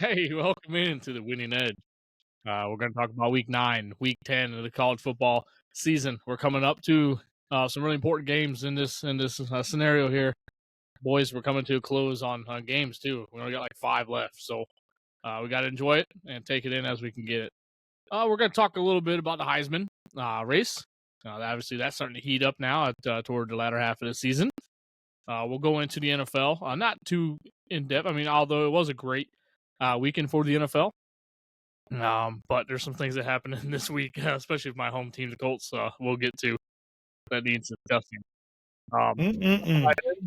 Hey, welcome into the Winning Edge. We're going to talk about Week 9, Week 10 of the college football season. We're coming up to some really important games in this scenario here. Boys, we're coming to a close on games, too. We only got like 5 left, so we got to enjoy it and take it in as we can get it. We're going to talk a little bit about the Heisman race. Obviously, that's starting to heat up now toward the latter half of the season. We'll go into the NFL, not too in-depth. I mean, although it was a great weekend for the NFL. But there's some things that happened in this week, especially with my home team, the Colts. We'll get to that needs discussing.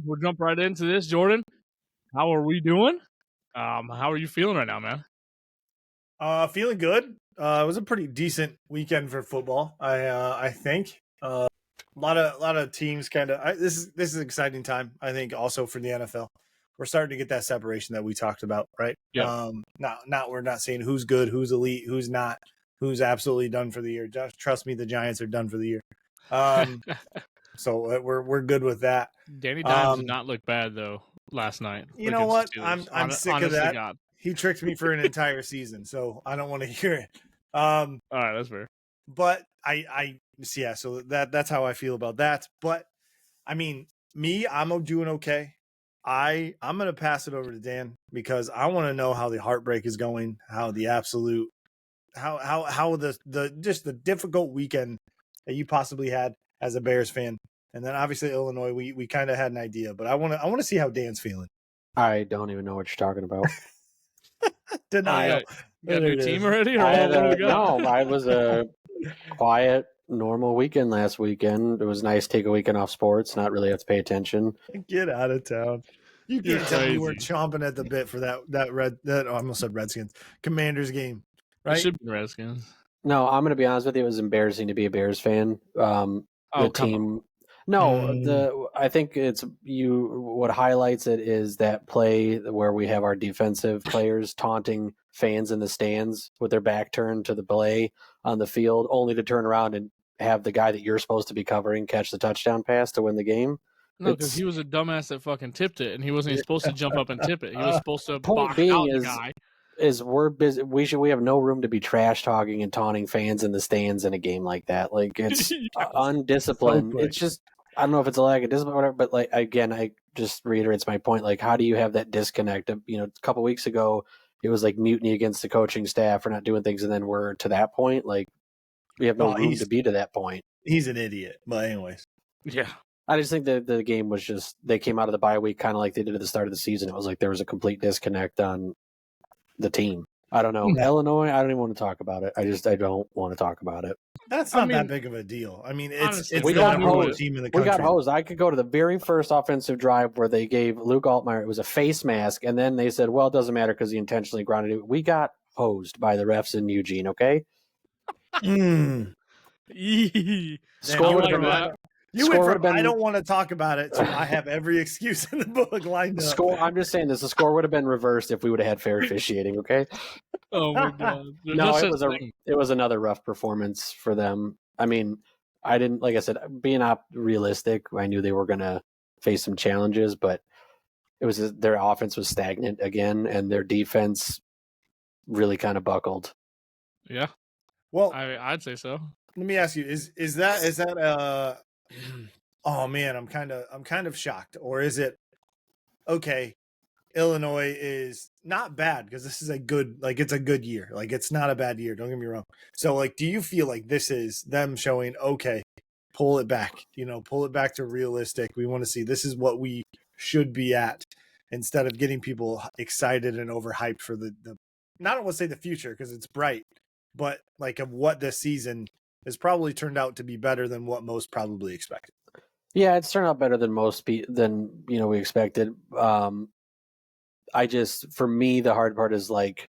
We'll jump right into this. Jordan, how are we doing? How are you feeling right now, man? Feeling good. It was a pretty decent weekend for football. I think a lot of teams kind of. This is an exciting time. I think also for the NFL. We're starting to get that separation that we talked about, right? Yeah. Not we're not saying who's good, who's elite, who's not, who's absolutely done for the year. Just trust me, the Giants are done for the year. So we're good with that. Danny Dimes did not look bad though last night. You know what? I'm sick of that. God. He tricked me for an entire season, so I don't want to hear it. All right, that's fair. But so that's how I feel about that. But I mean, I'm doing okay. I'm going to pass it over to Dan because I want to know how the heartbreak is going, how the absolute, how the just the difficult weekend that you possibly had as a Bears fan. And then obviously Illinois, we kind of had an idea, but I want to see how Dan's feeling. I don't even know what you're talking about. Denial. You got a new team already? No, I was a quiet, normal weekend last weekend. It was nice to take a weekend off sports, not really have to pay attention. Get out of town. You can't tell me you were chomping at the bit for that I almost said Redskins Commanders game, right? It should be Redskins. No, I'm going to be honest with you. It was embarrassing to be a Bears fan. The team. No, I think it's what highlights it is that play where we have our defensive players taunting fans in the stands with their back turned to the play on the field, only to turn around and have the guy that you're supposed to be covering catch the touchdown pass to win the game. No, because he was a dumbass that fucking tipped it, and he wasn't even supposed to jump up and tip it. He was supposed to box out the guy. We're busy. We have no room to be trash talking and taunting fans in the stands in a game like that. Like it's undisciplined. So it's just I don't know if it's a lack of discipline or whatever. But like again, I just reiterates my point. Like, how do you have that disconnect? You know, a couple weeks ago, it was like mutiny against the coaching staff for not doing things, and then we're to that point. Like we have no room to be to that point. He's an idiot. But anyways, yeah. I just think that the game was just they came out of the bye week kind of like they did at the start of the season. It was like there was a complete disconnect on the team. I don't know. Illinois, I don't even want to talk about it. I don't want to talk about it. That's not that big of a deal. I mean, it's we got hosed. Team in the country. We got hosed. I could go to the very first offensive drive where they gave Luke Altmaier, it was a face mask, and then they said, well, it doesn't matter because he intentionally grounded it. We got hosed by the refs in Eugene, okay? Score would have been You went from I don't want to talk about it to I have every excuse in the book lined up. I'm just saying this. The score would have been reversed if we would have had fair officiating. Okay. Oh my god. No, it was another rough performance for them. I mean, I didn't like I said being realistic. I knew they were going to face some challenges, but it was their offense was stagnant again, and their defense really kind of buckled. Yeah. Well, I'd say so. Let me ask you: is that oh man, I'm kind of shocked, or is it okay? Illinois is not bad because this is it's a good year. Like it's not a bad year. Don't get me wrong. So like, do you feel like this is them showing okay, pull it back? Pull it back to realistic. We want to see this is what we should be at instead of getting people excited and overhyped for the not I want to say the future because it's bright, but like of what this season has probably turned out to be better than what most probably expected. Yeah, it's turned out better than we expected. For me, the hard part is like,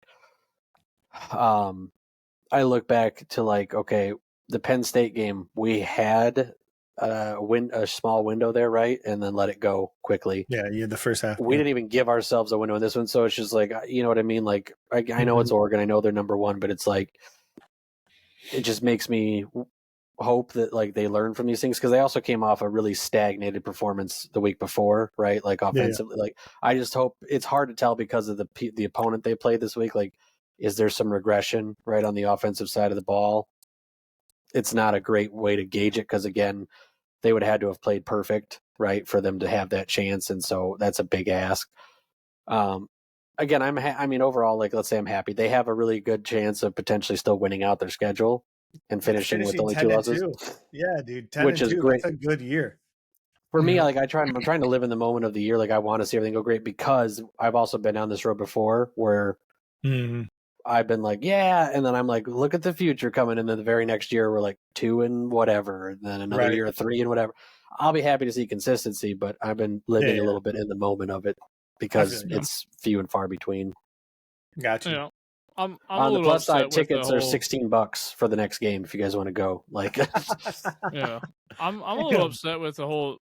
I look back to like, okay, the Penn State game, we had a small window there, right, and then let it go quickly. Yeah, the first half. We didn't even give ourselves a window in this one, so it's just like, you know what I mean? Like, I know it's Oregon, I know they're number one, but it's like, it just makes me hope that like they learn from these things, because they also came off a really stagnated performance the week before, right? Like offensively, like I just hope it's hard to tell because of the opponent they played this week. Like, is there some regression right on the offensive side of the ball? It's not a great way to gauge it because again, they would have had to have played perfect, right, for them to have that chance, and so that's a big ask. Again, I mean, overall, like let's say I'm happy. They have a really good chance of potentially still winning out their schedule and finishing with only 2 losses. Yeah, dude, 10 which and is 2. great That's a good year. for me. Like I'm trying to live in the moment of the year. Like I want to see everything go great because I've also been down this road before where I've been like, yeah, and then I'm like, look at the future coming, and then the very next year we're like 2 and whatever, and then another year 3 and whatever. I'll be happy to see consistency, but I've been living a little bit in the moment of it because it's few and far between. Gotcha. Yeah. I'm on the plus side, tickets are whole... $16 for the next game if you guys want to go. Like, yeah, I'm a little upset with the whole,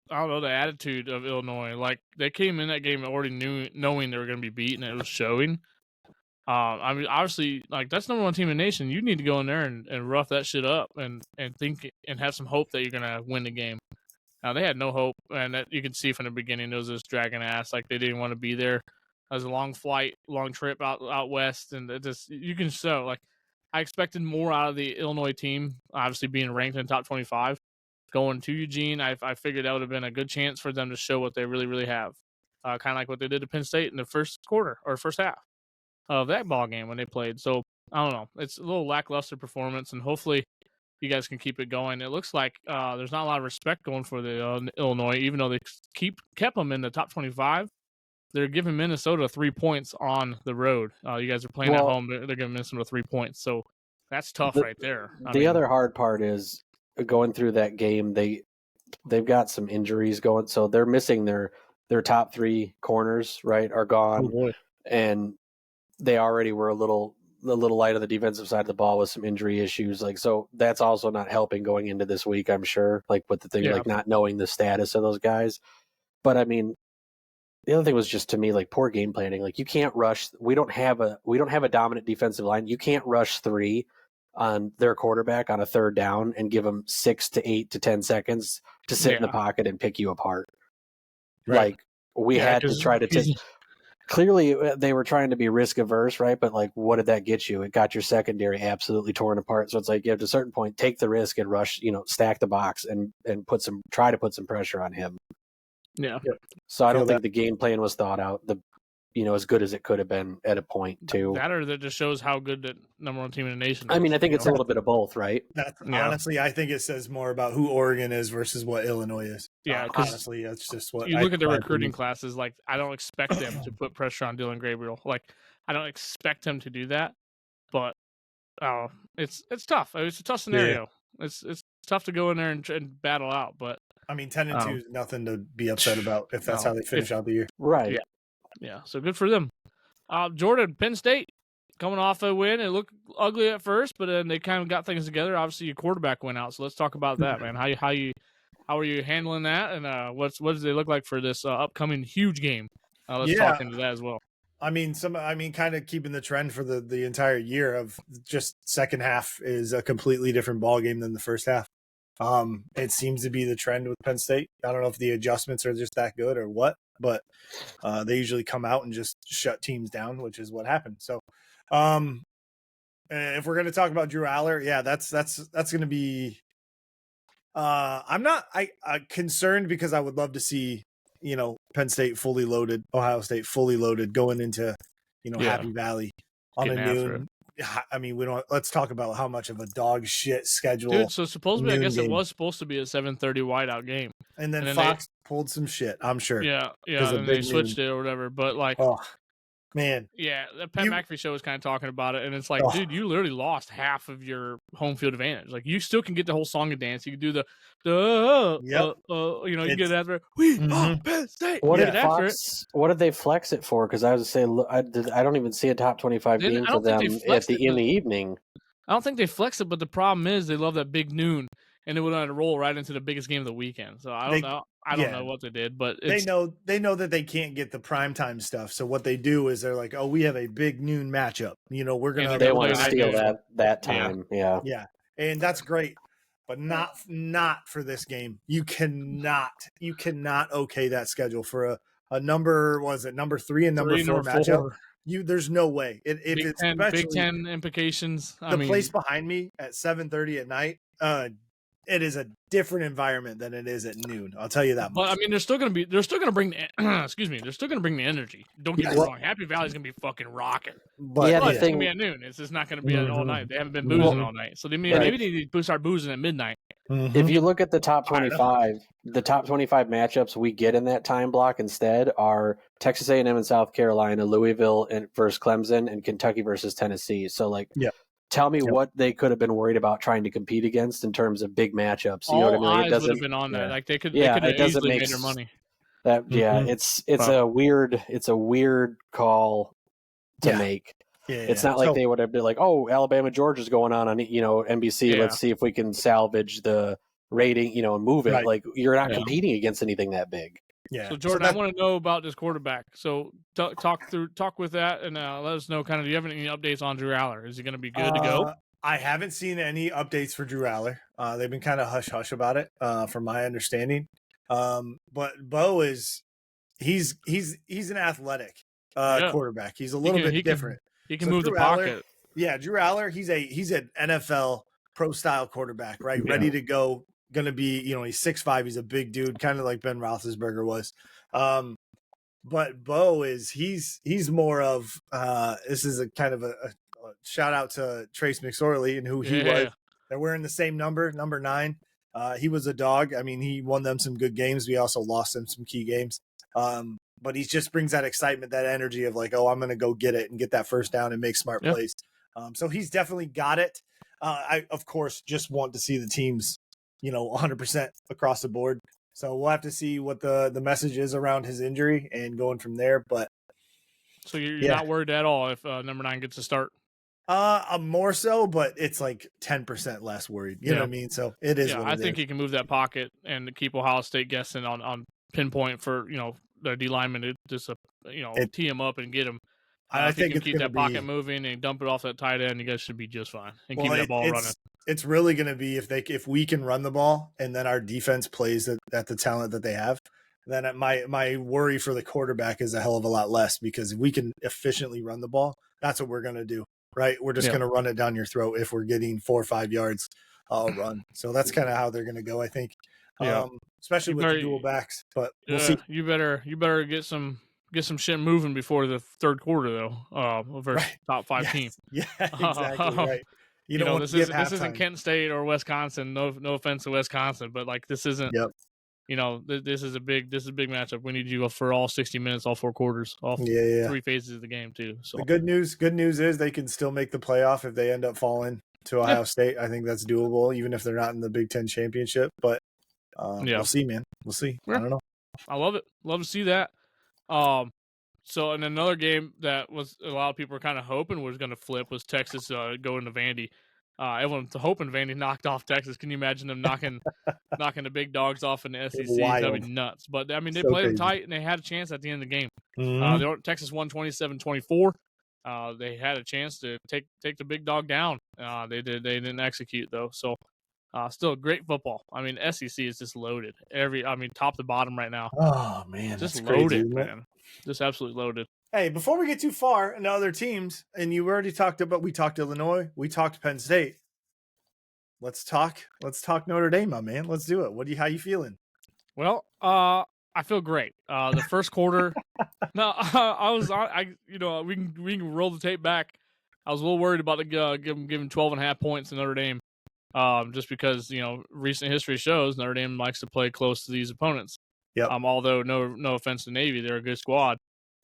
I don't know, the attitude of Illinois. Like they came in that game already knowing they were going to be beaten, and it was showing. I mean, obviously, like that's number 1 team in the nation. You need to go in there and rough that shit up and think and have some hope that you're going to win the game. Now they had no hope, and that you can see from the beginning it was just dragging ass. Like they didn't want to be there. It was a long flight, long trip out west, and it just you can show. Like I expected more out of the Illinois team, obviously being ranked in the top 25. Going to Eugene, I figured that would have been a good chance for them to show what they really, really have. Kind of like what they did to Penn State in the first quarter or first half of that ball game when they played. So I don't know. It's a little lackluster performance, and hopefully you guys can keep it going. It looks like there's not a lot of respect going for the Illinois, even though they kept them in the top 25. They're giving Minnesota 3 points on the road. You guys are playing at home. They're giving Minnesota 3 points. So that's tough right there. The other hard part is going through that game. They've got some injuries going, so they're missing their top 3 corners. Right, are gone, and they already were a little light on the defensive side of the ball with some injury issues. Like, so that's also not helping going into this week, I'm sure. Like with the thing, like not knowing the status of those guys. But I mean, the other thing was just to me like poor game planning. Like you can't rush. We don't have a dominant defensive line. You can't rush 3 on their quarterback on a 3rd down and give them 6 to 8 to 10 seconds to sit in the pocket and pick you apart. Right. Like we had to try to take. Clearly, they were trying to be risk averse, right? But like, what did that get you? It got your secondary absolutely torn apart. So it's like you have to a certain point take the risk and rush, stack the box and try to put some pressure on him. Yeah. So I don't think the game plan was thought out. As good as it could have been at a point too. That or that just shows how good the number 1 team in the nation is. I mean, I think it's a little bit of both, right? Honestly, I think it says more about who Oregon is versus what Illinois is. Yeah, honestly, that's just what you look at the recruiting classes. Like, I don't expect them to put pressure on Dylan Gabriel. Like, I don't expect him to do that. But it's tough. It's a tough scenario. Yeah. It's tough to go in there and battle out. But I mean, 10 and 2 is nothing to be upset about if that's how they finish out the year. Right. Yeah. So good for them. Jordan, Penn State coming off a win. It looked ugly at first, but then they kind of got things together. Obviously, your quarterback went out, so let's talk about that, man. How are you handling that, and what does they look like for this upcoming huge game? Let's talk into that as well. I mean, kind of keeping the trend for the entire year of just second half is a completely different ball game than the first half. It seems to be the trend with Penn State. I don't know if the adjustments are just that good or what, but they usually come out and just shut teams down, which is what happened. So, if we're going to talk about Drew Aller, that's going to be. I'm not concerned because I would love to see Penn State fully loaded, Ohio State fully loaded going into Happy Valley on a noon. I mean, let's talk about how much of a dog shit schedule. Dude, so supposedly, I guess it was supposed to be a 7:30 whiteout game. And then Fox pulled some shit, I'm sure. Yeah, and they switched it or whatever. But like, man. Yeah, the Pat McAfee show was kind of talking about it, and it's like, dude, you literally lost half of your home field advantage. Like, you still can get the whole song and dance. You can do the you can get it after we are Penn State. What did they flex it for? Because I was saying, I don't even see a top 25 game for them in the evening. I don't think they flex it, but the problem is they love that big noon, and it would roll right into the biggest game of the weekend. So I don't know. I don't know what they did, but they know that they can't get the primetime stuff. So what they do is they're like, oh, we have a big noon matchup. We're gonna. They want to steal that time. Yeah. And that's great. but not for this game. You cannot okay that schedule for a number, was it number 3 and number 4 matchup? There's no way. If it's Big Ten implications. The place behind me at 7:30 at night, it is a different environment than it is at noon. I'll tell you that much. But I mean, they're still going to bring excuse me, they're still going to bring the energy. Don't get me wrong. Happy Valley's going to be fucking rocking. But it's going to be at noon. It's just not going to be all night. They haven't been boozing all night, so maybe they need to start boozing at midnight. If you look at the top 25, the top 25 matchups we get in that time block instead are Texas A&M and South Carolina, Louisville versus Clemson, and Kentucky versus Tennessee. So tell me what they could have been worried about trying to compete against in terms of big matchups. You know what I mean? All eyes would have been on that. Like they could have easily made their money. It's a weird call to make. It's not like they would have been like, oh, Alabama Georgia's going on NBC. Let's see if we can salvage the rating, and move it. Right. Like you're not competing against anything that big. Yeah. So Jordan, I want to know about this quarterback. So talk with that and let us know. Do you have any updates on Drew Aller? Is he going to be good to go? I haven't seen any updates for Drew Aller. They've been kind of hush hush about it, from my understanding. But Bo he's an athletic quarterback. He's a little bit different. He can move the pocket. Drew Aller, he's an NFL pro style quarterback, right? Yeah. Ready to go. Going to be, he's 6'5", he's a big dude, kind of like Ben Roethlisberger was. But Bo he's more of this is a kind of a shout out to Trace McSorley and who he was. They're wearing the same number 9. He was a dog. I mean, he won them some good games. We also lost them some key games. But he just brings that excitement, that energy of like, oh, I'm going to go get it and get that first down and make smart plays. So he's definitely got it. I, of course, just want to see the teams, 100% across the board. So we'll have to see what the message is around his injury and going from there. But so you're not worried at all if number 9 gets a start? I'm more so, but it's like 10% less worried. You know what I mean? So it is. I think he can move that pocket and keep Ohio State guessing on pinpoint for their D lineman to just tee him up and get him. I think you can keep that pocket moving and dump it off that tight end, you guys should be just fine and keep that ball running. It's really going to be if we can run the ball and then our defense plays at the talent that they have, then my worry for the quarterback is a hell of a lot less, because if we can efficiently run the ball, that's what we're going to do, right? We're just going to run it down your throat. If we're getting 4 or 5 yards, I'll run. So that's kind of how they're going to go, I think. Especially with the dual backs, but we'll see. You better get some shit moving before the third quarter, though. Versus top 5 team. Yeah, exactly right. This isn't Kent State or Wisconsin. No offense to Wisconsin, but like this isn't. Yep. This is a big matchup. We need you for all 60 minutes, all 4 quarters, all 3 phases of the game too. So the good news is they can still make the playoff if they end up falling to Ohio State. I think that's doable, even if they're not in the Big Ten championship. But we'll see, man. We'll see. I don't know. I love it. Love to see that. So in another game that was a lot of people were kind of hoping was going to flip was Texas going to Vandy. Everyone's hoping Vandy knocked off Texas. Can you imagine them knocking the big dogs off in the SEC? That'd be nuts. But I mean, they played them tight and they had a chance at the end of the game. Mm-hmm. Texas won 27-24. They had a chance to take the big dog down. They didn't execute though. So still great football. I mean, SEC is just loaded. Top to bottom right now. Oh man, just loaded, crazy, man. Just absolutely loaded. Hey, before we get too far into other teams, and you already we talked Illinois, we talked Penn State. Let's talk Notre Dame, my man. Let's do it. How you feeling? Well, I feel great. The first quarter, we can roll the tape back. I was a little worried about giving 12.5 points to Notre Dame, just because recent history shows Notre Dame likes to play close to these opponents. Yep. Although no offense to Navy, they're a good squad.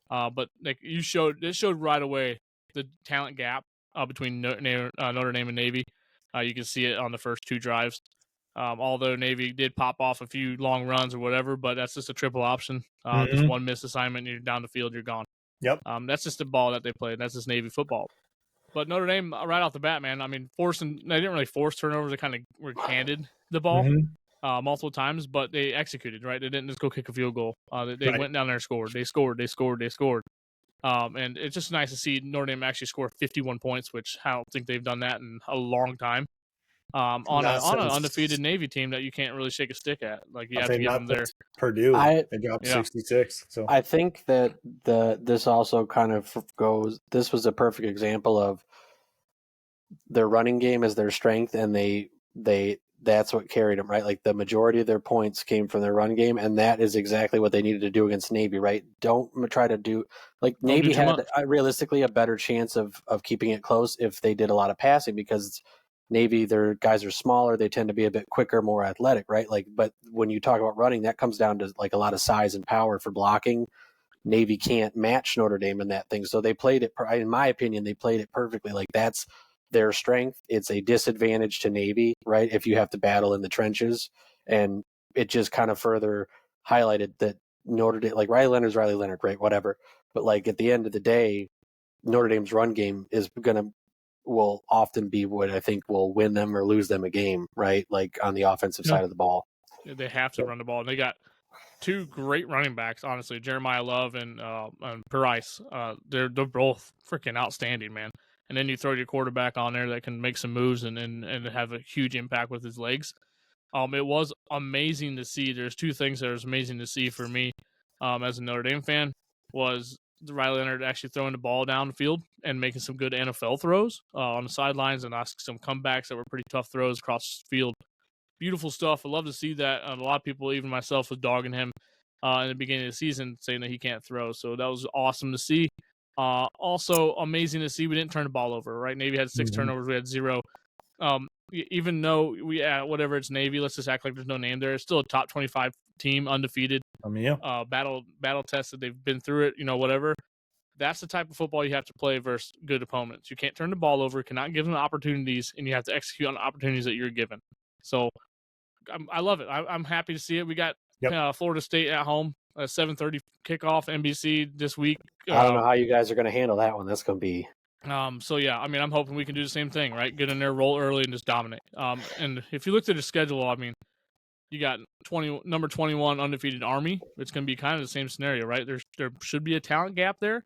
But like it showed right away the talent gap between Notre Dame and Navy. You can see it on the first 2 drives. Although Navy did pop off a few long runs or whatever, but that's just a triple option. Just one missed assignment, and you're down the field, you're gone. Yep. That's just the ball that they played. That's just Navy football. But Notre Dame, right off the bat, man, I mean, they didn't really force turnovers. They kind of were handed the ball multiple times, but they executed, right? They didn't just go kick a field goal. They went down there and scored. They scored. And it's just nice to see Notre Dame actually score 51 points, which I don't think they've done that in a long time. on Not an since undefeated Navy team that you can't really shake a stick at. Like you I'll have say to give not them their since Purdue. I- They dropped Yeah. 66. So I think that this also kind of goes. This was a perfect example of their running game as their strength, and they that's what carried them, right? Like the majority of their points came from their run game, and that is exactly what they needed to do against Navy, right? Don't try to do like Don't Navy do too had much. realistically a better chance of keeping it close if they did a lot of passing, because Navy, their guys are smaller, they tend to be a bit quicker, more athletic, right? Like, but when you talk about running, that comes down to like a lot of size and power for blocking. Navy can't match Notre Dame in that thing. So they played it, in my opinion, they played it perfectly. Like that's their strength. It's a disadvantage to Navy, right? If you have to battle in the trenches. And it just kind of further highlighted that Notre Dame, like Riley Leonard, right? Whatever. But like at the end of the day, Notre Dame's run game will often be what I think will win them or lose them a game, right? Like on the offensive side of the ball. They have to run the ball, and they got two great running backs. Honestly, Jeremiah Love and Price. They're both freaking outstanding, man. And then you throw your quarterback on there that can make some moves and have a huge impact with his legs. It was amazing to see. There's two things that was amazing to see for me, as a Notre Dame fan, was Riley Leonard actually throwing the ball down the field and making some good NFL throws on the sidelines and some comebacks that were pretty tough throws across the field. Beautiful stuff. I love to see that. A lot of people, even myself, was dogging him in the beginning of the season, saying that he can't throw. So that was awesome to see. Also amazing to see we didn't turn the ball over, right? Navy had 6 turnovers. We had 0. Even though we whatever it's Navy, let's just act like there's no name there. It's still a top 25 team, undefeated. I mean, yeah. Battle tested. They've been through it. Whatever. That's the type of football you have to play versus good opponents. You can't turn the ball over, cannot give them opportunities, and you have to execute on the opportunities that you're given. So I love it. I'm happy to see it. We got Florida State at home, a 7:30 kickoff, NBC this week. I don't know how you guys are going to handle that one. That's going to be. So yeah, I mean, I'm hoping we can do the same thing, right? Get in there, roll early, and just dominate. And if you looked at the schedule, I mean, you got number 21 undefeated Army. It's going to be kind of the same scenario, right? There should be a talent gap there,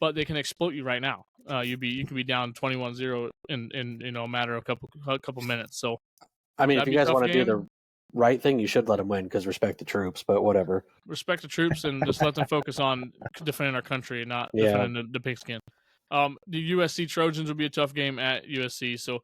but they can exploit you right now. You can be down 21-0 in a matter of a couple minutes. So, I mean, if you guys want to do the right thing, you should let them win because respect the troops. But whatever, respect the troops and just let them focus on defending our country, and not defending the pigskin. The USC Trojans will be a tough game at USC. So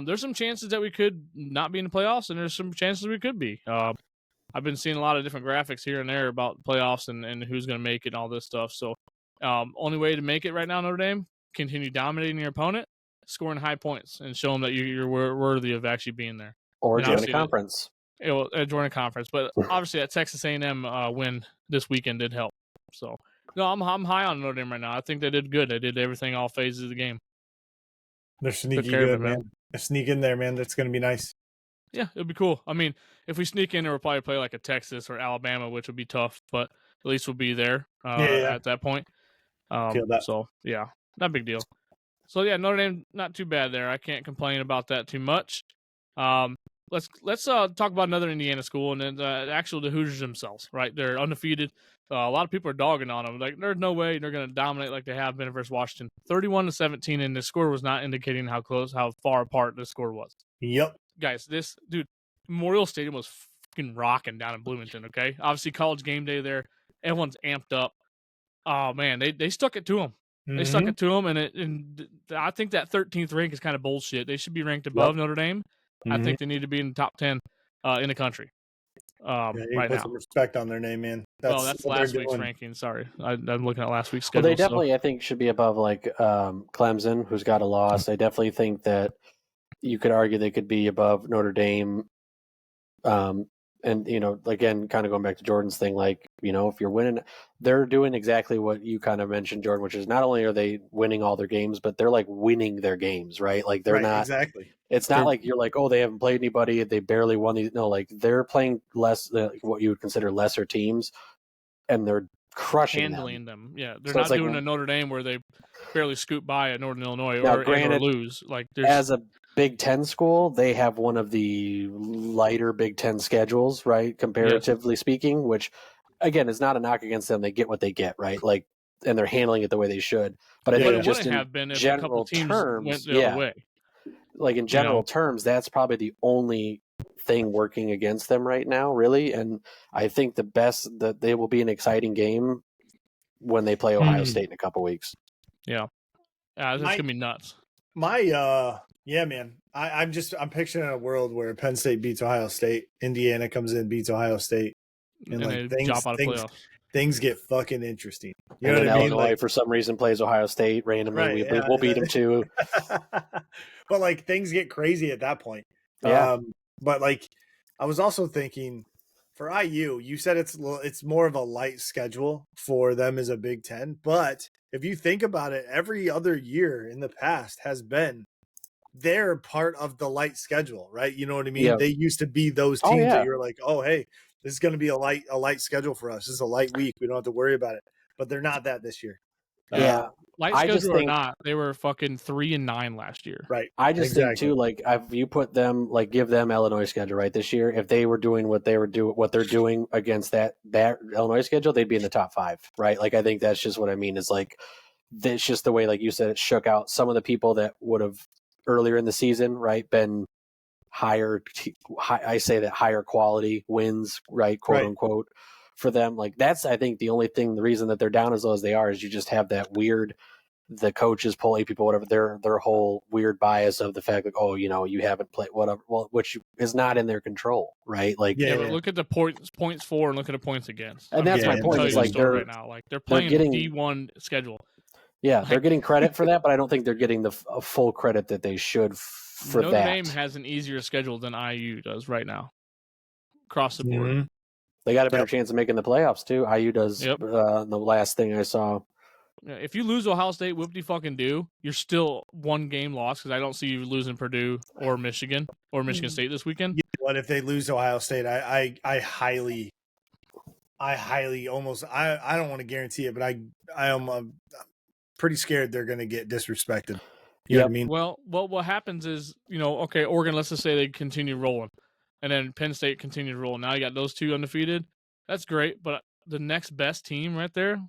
there's some chances that we could not be in the playoffs, and there's some chances we could be. I've been seeing a lot of different graphics here and there about playoffs and who's going to make it and all this stuff. So only way to make it right now, Notre Dame, continue dominating your opponent, scoring high points, and show them that you're worthy of actually being there. Or join a conference. Join a conference. But obviously that Texas A&M win this weekend did help. So no, I'm high on Notre Dame right now. I think they did good. They did everything, all phases of the game. They're sneaky good, man. Sneak in there, man. That's going to be nice. Yeah, it'll be cool. I mean, if we sneak in, we'll probably play like a Texas or Alabama, which would be tough, but at least we'll be there at that point. So, yeah, not a big deal. So, yeah, Notre Dame, not too bad there. I can't complain about that too much. Let's talk about another Indiana school, and then the Hoosiers themselves, right? They're undefeated. A lot of people are dogging on them. Like, there's no way they're going to dominate like they have been versus Washington. 31-17, and the score was not indicating how far apart the score was. Yep. Guys, Memorial Stadium was fucking rocking down in Bloomington, okay? Obviously, college game day there. Everyone's amped up. Oh, man, they stuck it to them. They stuck it to them, and I think that 13th rank is kind of bullshit. They should be ranked above Notre Dame. I think they need to be in the top 10 in the country right put some respect on their name, man. That's last week's ranking. Sorry, I'm looking at last week's schedule. Well, they definitely, I think, should be above like Clemson, who's got a loss. I definitely think that you could argue they could be above Notre Dame. And, again, kind of going back to Jordan's thing, like, if you're winning, they're doing exactly what you kind of mentioned, Jordan, which is not only are they winning all their games, but they're like winning their games, right? Like they're not exactly. It's not like you're like, oh, they haven't played anybody. They barely won these. No, like they're playing less, what you would consider lesser teams, and they're crushing handling them. Yeah, they're not doing a Notre Dame where they barely scoot by at Northern Illinois or lose. Like as a Big Ten school, they have one of the lighter Big Ten schedules, right? Comparatively speaking, which again is not a knock against them. They get what they get, right? Like, and they're handling it the way they should. But I think just in general terms, went the other way. like in general terms, that's probably the only thing working against them right now, really. And I think that they will be an exciting game when they play Ohio State in a couple weeks. Yeah. That's going to be nuts. Yeah, man. I'm picturing a world where Penn State beats Ohio State, Indiana comes in, beats Ohio State, and like they drop out of playoffs. Things get fucking interesting. You know what I mean? Illinois, for some reason, plays Ohio State randomly. Right, We'll beat them too. But like things get crazy at that point. Yeah. But like I was also thinking for IU, you said it's more of a light schedule for them as a Big Ten. But if you think about it, every other year in the past has been they're part of the light schedule, right? You know what I mean? Yeah. They used to be those teams that you're like, oh, hey, this is going to be a light schedule for us. This is a light week. We don't have to worry about it. But they're not that this year. Yeah. Light schedule or not, they were fucking 3-9 last year. Right. I just think too, like if you put them, like give them Illinois schedule right this year. If they were doing what they're doing against that Illinois schedule, they'd be in the top 5, right? Like I think that's just what I mean. Is like that's just the way, like you said, it shook out some of the people that would have earlier in the season, right, been higher. I say that higher quality wins, right, quote unquote, for them. Like that's I think the reason that they're down as low as they are is you just have that weird. The coaches pulling people, whatever, their whole weird bias of the fact that, oh, you know, you haven't played whatever, well, which is not in their control, right? Like, but look at the points for and look at the points against. And that's my point. Is like they're right now, like they're playing D1 schedule. Yeah, they're getting credit for that, but I don't think they're getting the full credit that they should for that. Notre Dame has an easier schedule than IU does right now, across the board. Mm-hmm. They got a better chance of making the playoffs too. IU does. The last thing I saw. If you lose Ohio State, whoop-de-fucking-do, you're still one game lost because I don't see you losing Purdue or Michigan State this weekend. You know what? If they lose Ohio State, I highly almost I don't want to guarantee it, but I am pretty scared they're going to get disrespected. You know what I mean? Well, what happens is, okay, Oregon, let's just say they continue rolling, and then Penn State continues rolling. Now you got those two undefeated. That's great, but the next best team right there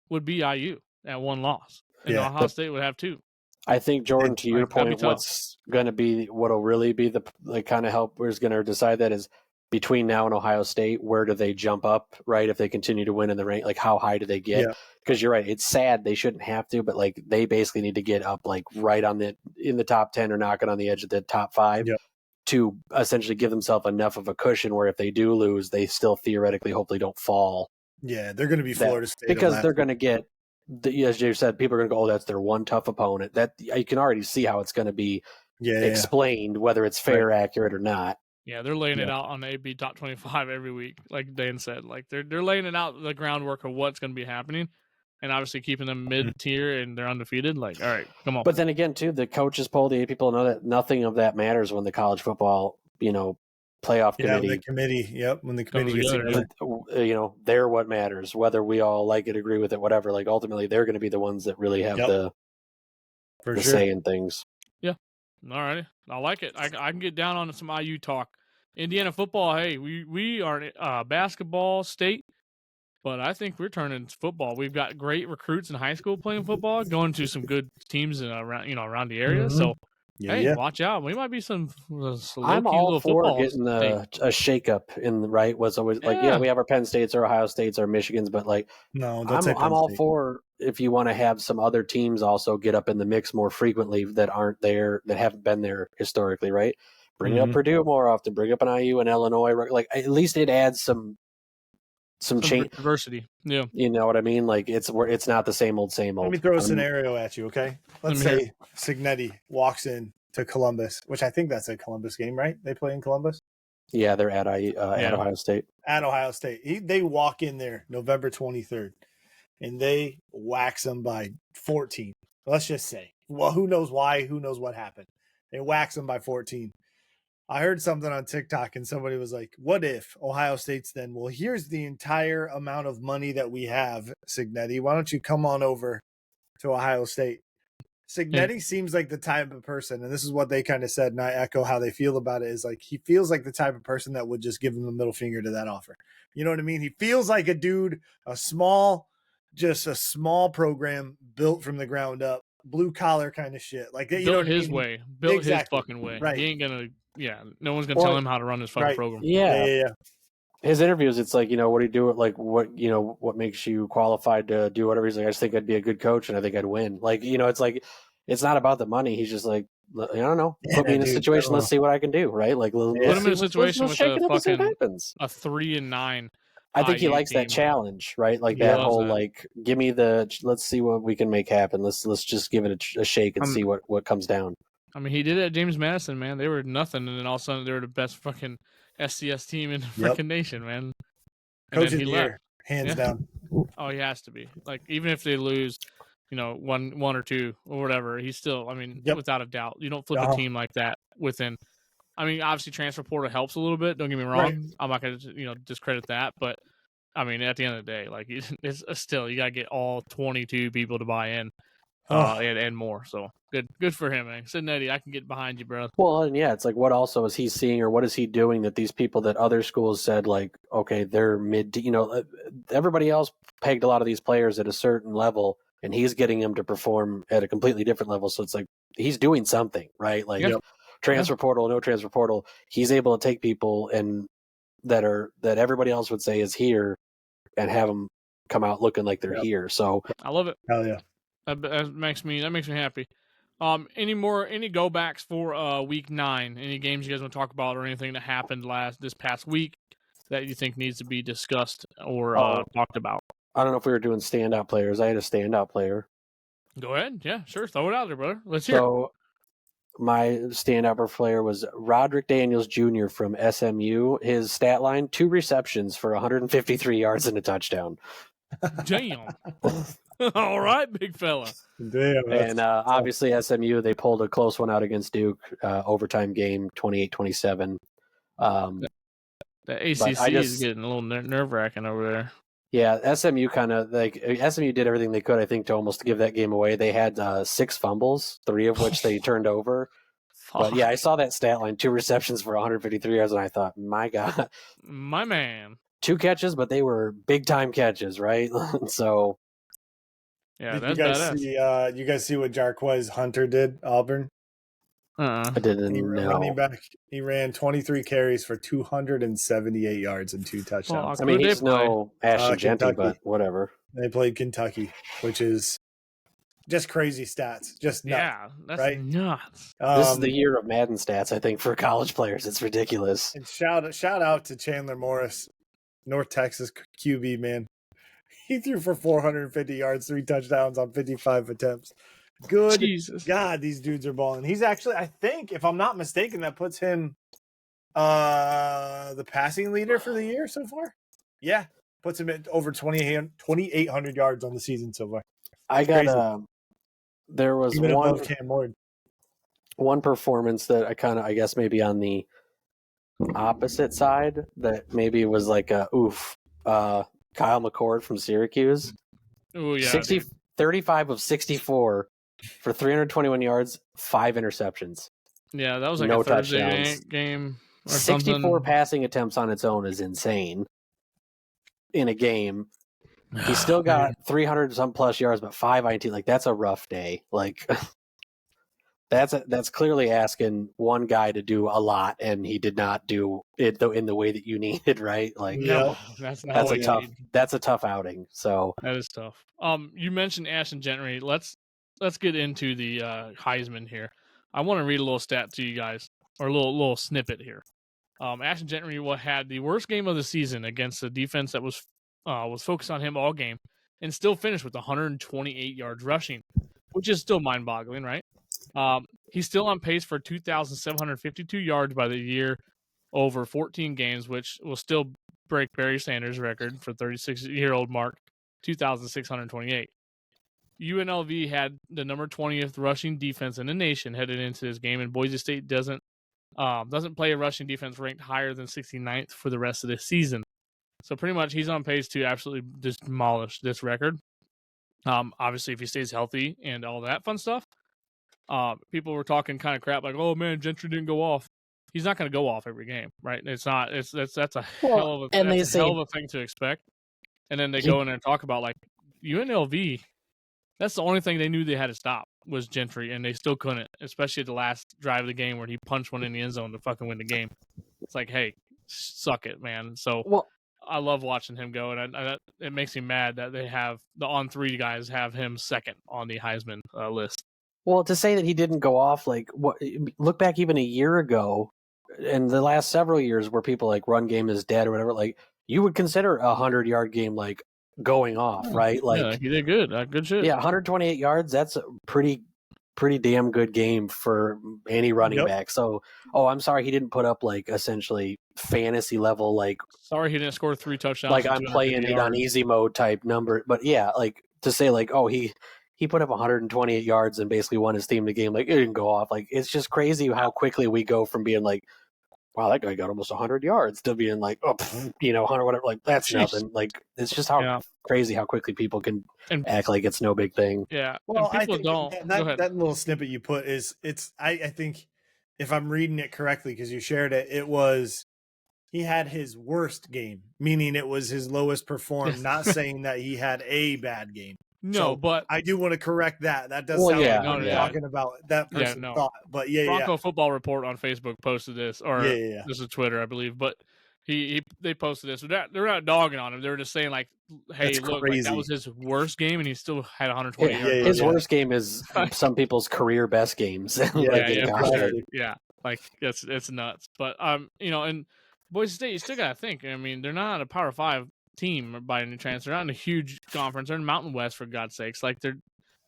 would be IU at one loss, and Ohio State would have 2. I think, Jordan, to your point, what'll really be the kind of help is going to decide that is between now and Ohio State, where do they jump up, right? If they continue to win in the rank, like how high do they get? Because you're right, it's sad they shouldn't have to, but like they basically need to get up like right in the top 10 or knocking on the edge of the top 5 to essentially give themselves enough of a cushion where if they do lose, they still theoretically hopefully don't fall. Yeah, they're going to be Florida State because they're going to get. As Jay said, people are going to go, oh, that's their one tough opponent. That you can already see how it's going to be explained, whether it's fair, accurate, or not. Yeah, they're laying it out on the AB Top 25 every week, like Dan said. Like they're laying it out the groundwork of what's going to be happening, and obviously keeping them mid-tier and they're undefeated. Like, all right, come on. But then again, too, the coaches poll, the people know that nothing of that matters when the college football, playoff committee. When the committee gets together. They're what matters. Whether we all like it, agree with it, whatever. Like ultimately, they're going to be the ones that really have the say in things. Yeah. All right. I like it. I can get down on some IU talk. Indiana football. Hey, we are basketball state, but I think we're turning football. We've got great recruits in high school playing football, going to some good teams around the area. Mm-hmm. So. Watch out! We might be some. I'm all for getting a shakeup in the right. Was always like, we have our Penn States, our Ohio States, our Michigans, but like, no, I'm all for if you want to have some other teams also get up in the mix more frequently that aren't there, that haven't been there historically, right? Bring up Purdue more often. Bring up an IU and Illinois. Like at least it adds some change, diversity. Yeah, you know what I mean. Like it's not the same old. Let me throw a scenario at you, okay? Let's say Signetti walks in to Columbus, which I think that's a Columbus game, right? They play in Columbus. Yeah, they're at Ohio State. At Ohio State, they walk in there November 23rd, and they wax them by 14. Let's just say, well, who knows why? Who knows what happened? They wax them by 14. I heard something on TikTok and somebody was like, what if Ohio State's then, well, here's the entire amount of money that we have, Signetti. Why don't you come on over to Ohio State? Signetti seems like the type of person, and this is what they kind of said, and I echo how they feel about it, is like he feels like the type of person that would just give them the middle finger to that offer. You know what I mean? He feels like a dude, a small program built from the ground up blue collar kind of shit. Like you know Built what I his mean? way. Built Exactly. his fucking way. Right. He ain't gonna. Yeah, no one's gonna tell him how to run his fucking program. Yeah. His interviews, it's like, what do you do? Like, what makes you qualified to do whatever? He's like, I just think I'd be a good coach and I think I'd win. Like, it's like, it's not about the money. He's just like, I don't know. Put me in a situation. Let's see what I can do. Right? Like, put him in a situation with a fucking happens. a 3-9. I think he likes that challenge, right? Like that whole like, give me let's see what we can make happen. Let's just give it a shake and see what comes down. I mean, he did it at James Madison, man. They were nothing, and then all of a sudden they were the best fucking SCS team in the freaking nation, man. And Coach then of the year, hands down. Oh, he has to be. Like, even if they lose, one or two or whatever, he's still. I mean, without a doubt, you don't flip a team like that within. I mean, obviously, transfer portal helps a little bit. Don't get me wrong. Right. I'm not going to discredit that, but I mean, at the end of the day, like it's still you got to get all 22 people to buy in. And more. So good for him, man. Cincinnati, I can get behind you, bro. Well, and yeah, it's like, what also is he seeing, or what is he doing that these people that other schools said, like, okay, they're mid, everybody else pegged a lot of these players at a certain level, and he's getting them to perform at a completely different level. So it's like he's doing something, right? Like transfer portal, no transfer portal. He's able to take people and that everybody else would say is here, and have them come out looking like they're here. So I love it. Hell yeah. That makes me happy. Any go backs for week 9? Any games you guys want to talk about, or anything that happened this past week that you think needs to be discussed or talked about? I don't know if we were doing standout players. I had a standout player. Go ahead. Yeah, sure. Throw it out there, brother. Let's hear it. So my standout player was Roderick Daniels Jr. from SMU. His stat line: 2 receptions for 153 yards and a touchdown. Damn. All right, big fella. Damn. And obviously SMU, they pulled a close one out against Duke, overtime game, 28-27. The ACC is getting a little nerve-wracking over there. Yeah, SMU SMU did everything they could, I think, to almost give that game away. They had 6 fumbles, 3 of which they turned over. But yeah, I saw that stat line: 2 receptions for 153 yards, and I thought, my God, my man. 2 catches, but they were big-time catches, right? So. Yeah, did that's you guys badass. you guys see what Jarquez Hunter did, Auburn? I didn't know. Running back, he ran 23 carries for 278 yards and 2 touchdowns. I mean, he's no Ashton Genty, but whatever. They played Kentucky, which is just crazy stats. Just nuts, yeah, that's right? nuts. This is the year of Madden stats, I think, for college players. It's ridiculous. And shout out to Chandler Morris, North Texas QB, man. He threw for 450 yards, 3 touchdowns on 55 attempts. Good Jesus. God, these dudes are balling. He's actually, I think, if I'm not mistaken, that puts him the passing leader for the year so far. Yeah, puts him at over 2,800 yards on the season so far. I got there was even above Cam Ward. One performance that I guess maybe on the opposite side that maybe was like Kyle McCord from Syracuse. Oh yeah, 35 of 64 for 321 yards, 5 interceptions. Yeah, that was like no a Thursday touchdowns. game. Or 64 something. passing attempts on its own is insane in a game. He still got 300 some plus yards, but 5 INT. Like, that's a rough day. Like, that's clearly asking one guy to do a lot, and he did not do it in the way that you needed, right? Like, no, that's a tough outing. So that is tough. You mentioned Ashton Gentry. Let's get into the Heisman here. I want to read a little stat to you guys, or a little snippet here. Ashton Gentry had the worst game of the season against a defense that was focused on him all game, and still finished with 128 yards rushing, which is still mind-boggling, right? He's still on pace for 2,752 yards by the year over 14 games, which will still break Barry Sanders' record for 36-year-old Mark, 2,628. UNLV had the number 20th rushing defense in the nation headed into this game, and Boise State doesn't play a rushing defense ranked higher than 69th for the rest of this season. So pretty much he's on pace to absolutely demolish this record. Obviously, if he stays healthy and all that fun stuff. People were talking kind of crap like, "Oh man, Gentry didn't go off." He's not going to go off every game, right? It's not. That's a hell of a thing to expect. And then they go in there and talk about like UNLV. That's the only thing they knew they had to stop. was Gentry, and they still couldn't, especially at the last drive of the game where he punched one in the end zone to fucking win the game. It's like, hey, suck it, man. So Well, I love watching him go, and it makes me mad that they have the on-3 guys have him second on the Heisman list. Well, to say that he didn't go off, like, look back even a year ago, and the last several years where people like run game is dead or whatever, like you would consider a 100-yard game like going off, right? Like, yeah, he did good, good shit. Yeah, 128 yards. That's a pretty damn good game for any running back. So, I'm sorry he didn't put up like essentially fantasy level, like sorry he didn't score 3 touchdowns. Like I'm playing it on easy mode type number, but yeah, like to say like, he put up 128 yards and basically won his team the game. Like it didn't go off. Like it's just crazy how quickly we go from being like, wow, that guy got almost 100 yards to being like, 100 whatever. Like that's nothing. Like it's just how crazy how quickly people can act like it's no big thing. Yeah. Well, I think that little snippet you put I think if I'm reading it correctly because you shared it, it was he had his worst game, meaning it was his lowest performed. Not saying that he had a bad game. No, so but I do want to correct that. That does sound like what you're talking about. That person thought, but Bronco Football Report on Facebook posted this, or this is Twitter, I believe. But they posted this. They're not dogging on him. They were just saying like, hey, look, like, that was his worst game, and he still had 120 yards. His worst game is some people's career best games. Yeah, like it's nuts. But and Boise State, you still gotta think. I mean, they're not a Power 5 team by any chance. They're not in a huge conference. They're in Mountain West, for God's sakes. Like they're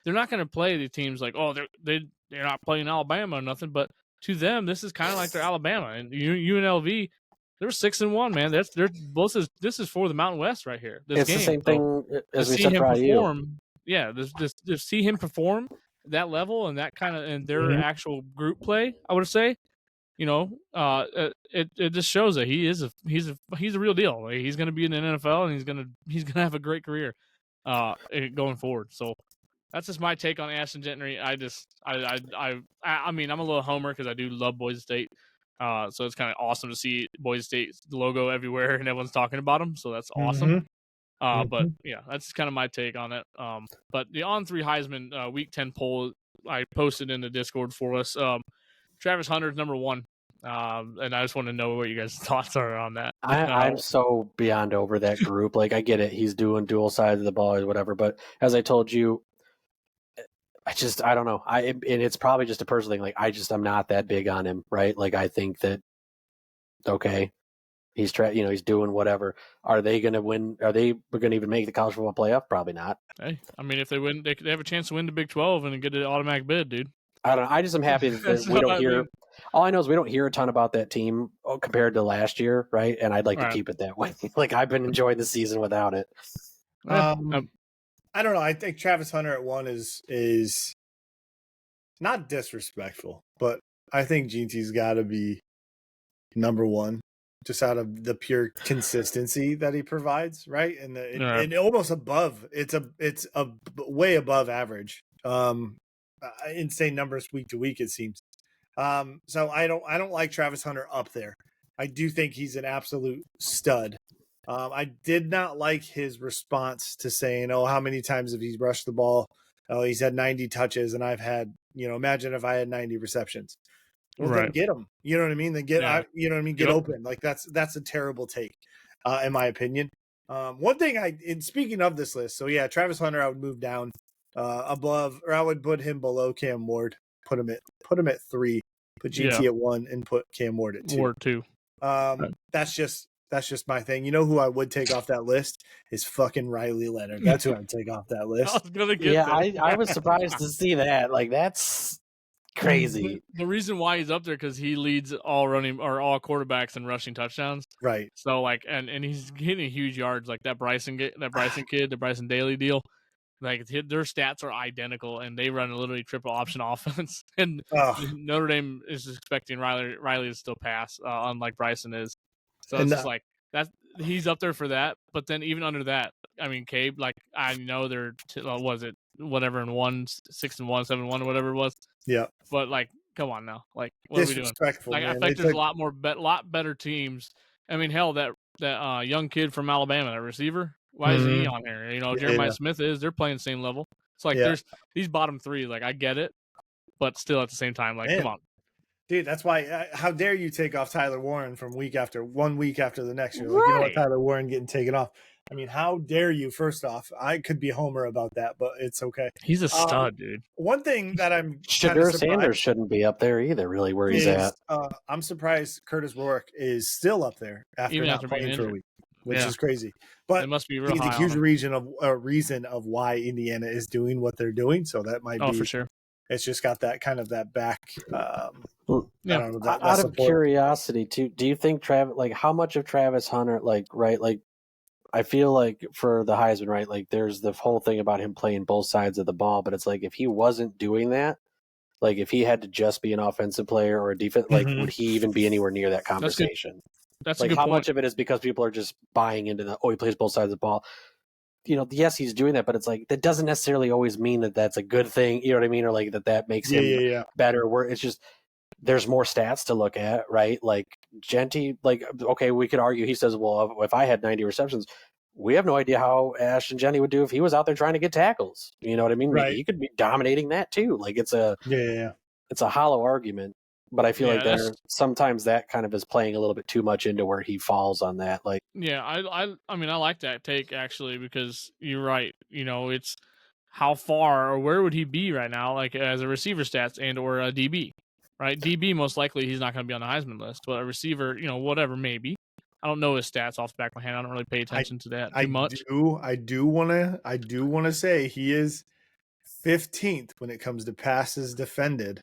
not going to play the teams like, oh, they're not playing Alabama or nothing. But to them, this is kind of like their Alabama and UNLV. They're 6-1, man. This is for the Mountain West right here. This it's game. The same thing as we said for IU. Yeah, to see him perform that level and that kind of and their actual group play, I would say. It just shows that he's a real deal. Like, he's going to be in the NFL and he's gonna have a great career going forward. So that's just my take on Ashton Gentry. I mean, I'm a little homer because I do love Boise State. So it's kind of awesome to see Boise State's logo everywhere and everyone's talking about them. So that's awesome. But yeah, that's kind of my take on it. But the on-3 Heisman Week 10 poll I posted in the Discord for us. Travis Hunter's number 1. And I just want to know what you guys' thoughts are on that. I'm so beyond over that group. Like, I get it. He's doing dual sides of the ball or whatever. But as I told you, I don't know. And it's probably just a personal thing. Like, I'm not that big on him, right? Like, I think that, okay, he's he's doing whatever. Are they going to win? Are they going to even make the college football playoff? Probably not. Hey, I mean, if they win, they have a chance to win the Big 12 and get an automatic bid, dude. I don't know. I just am happy that we don't hear. All I know is we don't hear a ton about that team compared to last year, right? And I'd like to keep it that way. Like I've been enjoying the season without it. I don't know. I think Travis Hunter at 1 is not disrespectful, but I think GT's got to be number 1, just out of the pure consistency that he provides, right? And almost above. It's a way above average. Insane numbers week to week, it seems. So I don't like Travis Hunter up there. I do think he's an absolute stud. I did not like his response to saying, "Oh, how many times have he rushed the ball? Oh, he's had 90 touches, and I've had, imagine if I had 90 receptions." Well, then get him. You know what I mean? Then get open. Like that's a terrible take, in my opinion. One thing speaking of this list, so yeah, Travis Hunter I would move down above, or I would put him below Cam Ward. Put him at 3. Put GT at 1 and put Cam Ward at 2. Ward 2. That's just my thing. You know who I would take off that list is fucking Riley Leonard. That's who I'd take off that list. I was gonna get I was surprised to see that. Like that's crazy. The reason why he's up there because he leads all quarterbacks in rushing touchdowns. Right. So like, and he's getting huge yards like that Bryson kid, the Bryson Daly deal. Like their stats are identical, and they run a literally triple option offense. And Notre Dame is expecting Riley to still pass, unlike Bryson is. So it's just like that. He's up there for that. But then even under that, I mean, Cabe. Like I know they're was it whatever in 1, 6-1, 7-1, whatever it was. Yeah. But like, come on now. Like, what are we doing? Like, I think there's a lot better teams. I mean, hell, that young kid from Alabama, that receiver. Why is he on here? Jeremiah Smith is. They're playing the same level. It's like Yeah. there's these bottom three. Like I get it, but still at the same time, like Man. come on. Dude, that's why. How dare you take off Tyler Warren from 1 week after the next? You're like, you know what, Right. Tyler Warren getting taken off. I mean, how dare you? First off, I could be Homer about that, but it's okay. He's a stud, dude. One thing that I'm kind of Shadur Sanders surprised shouldn't be up there either. Really, where he's at. is I'm surprised Curtis Rourke is still up there after Even not after being playing for a injured. week, which Yeah. is crazy. But It must be real he's a high huge on him. reason of why Indiana is doing what they're doing. So that might Oh, be for sure. It's just got that kind of that back. Yeah. I don't know, that Out of support. curiosity, too, do you think Travis, like, how much of Travis Hunter, like, right, like, I feel like for the Heisman, right, like, there's the whole thing about him playing both sides of the ball, but it's like if he wasn't doing that, like, if he had to just be an offensive player or a defense, like, would he even be anywhere near that conversation? That's like, a good how point. much of it is because people are just buying into the, he plays both sides of the ball? You know, yes, he's doing that, but it's like that doesn't necessarily always mean that that's a good thing. You know what I mean? Or like that makes him better. Where it's just there's more stats to look at, right? Like Genty, like okay, we could argue. He says, well, if I had 90 receptions, we have no idea how Ashton Genty would do if he was out there trying to get tackles. You know what I mean? Right. He could be dominating that too. Like it's a hollow argument. But I feel like sometimes that kind of is playing a little bit too much into where he falls on that. Like, yeah, I mean, I like that take actually because you're right. You know, it's how far or where would he be right now, like as a receiver stats and or a DB, right? DB most likely he's not going to be on the Heisman list, but a receiver, you know, whatever maybe. I don't know his stats off the back of my hand. I don't really pay attention to that too much. I do want to say he is 15th when it comes to passes defended.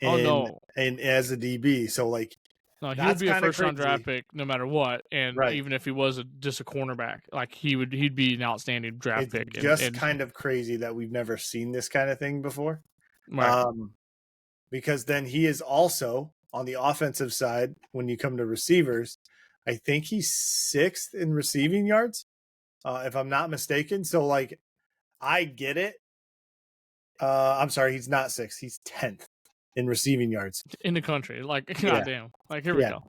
And as a DB, so like no, he would be a first round draft pick no matter what, and even if he was just a cornerback, like he'd be an outstanding draft pick. Just kind of crazy that we've never seen this kind of thing before, right? Because then he is also on the offensive side when you come to receivers. I think he's 6th in receiving yards, if I'm not mistaken. So like, I get it. I'm sorry, he's not 6th. He's 10th. In receiving yards in the country, like goddamn, like here we go.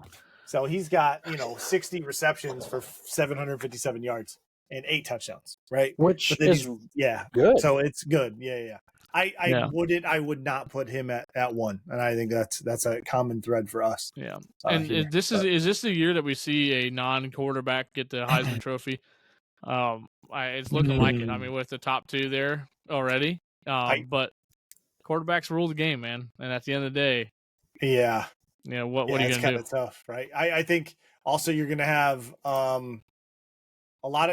So he's got 60 receptions for 757 yards and 8 touchdowns, right? Which is good. So it's good, I would not put him at 1, and I think that's a common thread for us. Yeah, and is this the year that we see a non-quarterback get the Heisman Trophy? It's looking like it. I mean, with the top 2 there already, but. Quarterbacks rule the game, man. And at the end of the day, what are you going to do? It's kind of tough, right? I think also you're going to have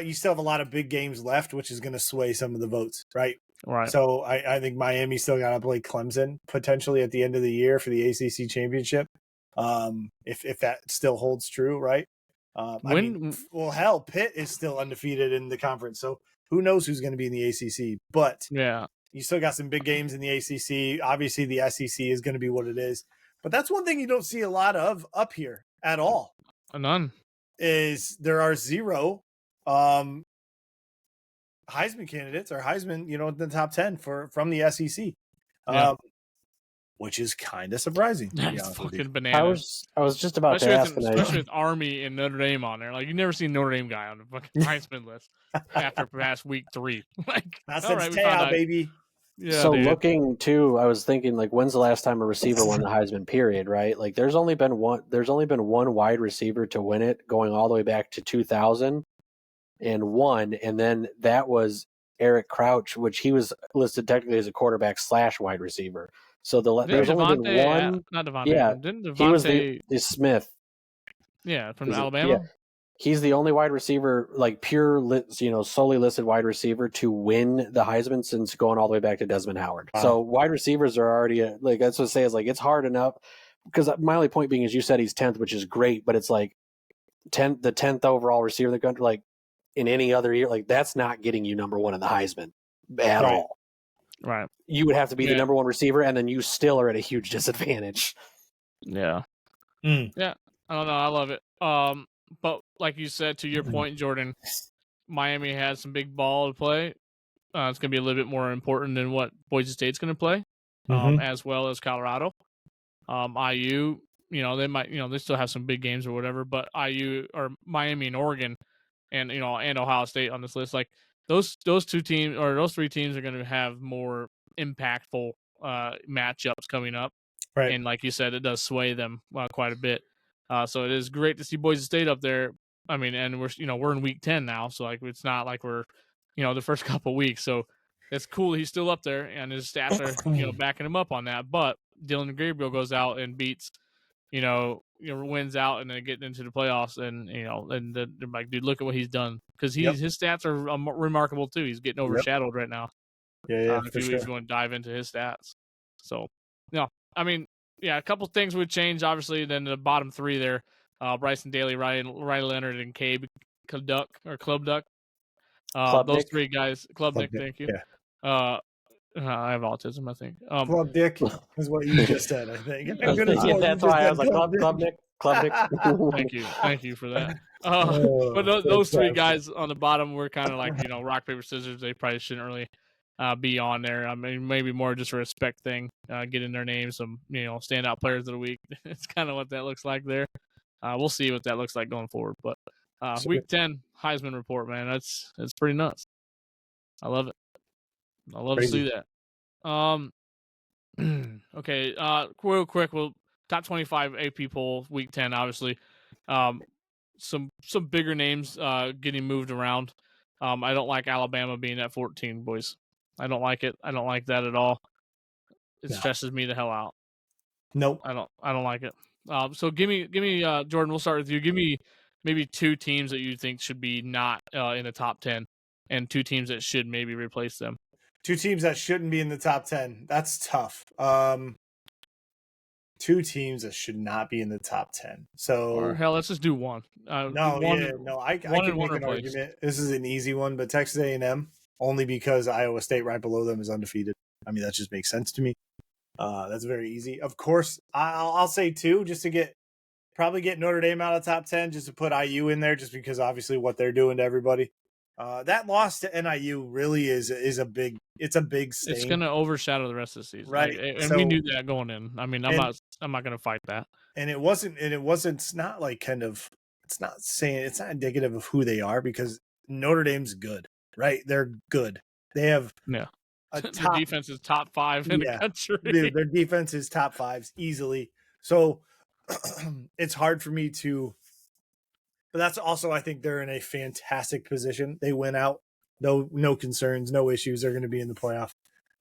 you still have a lot of big games left, which is going to sway some of the votes, right? Right. So I think Miami still got to play Clemson potentially at the end of the year for the ACC championship. If that still holds true, right? Hell, Pitt is still undefeated in the conference. So who knows who's going to be in the ACC, but you still got some big games in the ACC. Obviously, the SEC is going to be what it is. But that's one thing you don't see a lot of up here at all. None. Is there are 0 Heisman candidates or Heisman, in the top 10 from the SEC, which is kind of surprising. That's fucking bananas. I was just about to ask. Especially with Army and Notre Dame on there. Like, you never seen Notre Dame guy on the fucking Heisman list after past week 3. Like, that's baby. Yeah, so dude. Looking too, I was thinking like, when's the last time a receiver won the Heisman? Period, right? Like, there's only been one wide receiver to win it, going all the way back to 2001, and then that was Eric Crouch, which he was listed technically as a quarterback / wide receiver. So there's only been one. Not Devontae. Yeah, didn't Devontae, he was the Smith. Yeah, from Alabama. Yeah. He's the only wide receiver, like pure, solely listed wide receiver to win the Heisman since going all the way back to Desmond Howard. Wow. So wide receivers are already like, that's what I say is like, it's hard enough because my only point being is you said he's 10th, which is great, but it's like the 10th overall receiver in the country, like in any other year, like that's not getting you number 1 in the Heisman at all. Right. You would have to be the number 1 receiver, and then you still are at a huge disadvantage. Yeah. Yeah. I don't know. I love it. But like you said, to your point, Jordan, Miami has some big ball to play. It's going to be a little bit more important than what Boise State's going to play, as well as Colorado. IU, they might, they still have some big games or whatever, but IU or Miami and Oregon and, and Ohio State on this list, like those two teams or those three teams are going to have more impactful matchups coming up. Right. And like you said, it does sway them quite a bit. So it is great to see Boise State up there. I mean, and we're in week 10 now, so like it's not like we're the first couple weeks. So it's cool he's still up there, and his stats are backing him up on that. But Dylan Gabriel goes out and beats wins out and then getting into the playoffs, and and they're like, dude, look at what he's done, because his stats are remarkable too. He's getting overshadowed right now. Yeah, If you want to dive into his stats, so I mean, a couple things would change. Obviously, then the bottom three there, Bryson Daly, Riley Leonard, and Cabe Klubduck. Those three guys, Klubnik, thank you. Yeah. I have autism, I think. Club Dick is what you just said, I think. That's why I was like, Klubnik. Thank you for that. But those three guys on the bottom were kind of like rock paper scissors. They probably shouldn't really be on there. I mean, maybe more just a respect thing. Get in their names, some standout players of the week. It's kind of what that looks like there. We'll see what that looks like going forward. But week 10 Heisman report, man, it's pretty nuts. I love it. I love to see that. Okay, real quick, we'll top 25 AP poll week 10, obviously. Some bigger names getting moved around. I don't like Alabama being at 14, boys. I don't like it. I don't like that at all. It stresses me the hell out. Nope. I don't like it. So give me Jordan, we'll start with you. Give me maybe two teams that you think should be not in the top 10 and two teams that should maybe replace them. Two teams that shouldn't be in the top 10. That's tough. Two teams that should not be in the top 10. So, or hell, let's just do one. I can make an argument. This is an easy one, but Texas A&M, only because Iowa State right below them is undefeated. I mean, that just makes sense to me. That's very easy. Of course, I'll say two, just to probably get Notre Dame out of top 10, just to put IU in there, just because obviously what they're doing to everybody. That loss to NIU really is a big stain. It's going to overshadow the rest of the season, right? And we knew that going in. I mean, I'm not going to fight that. And it wasn't. It's not like it's not indicative of who they are, because Notre Dame's good, right? They're good. They have the defense is top 5 in the country. Dude, their defense is top 5s easily. So it's hard for me to. But that's also, I think they're in a fantastic position. They win out, no concerns, no issues. They're going to be in the playoff.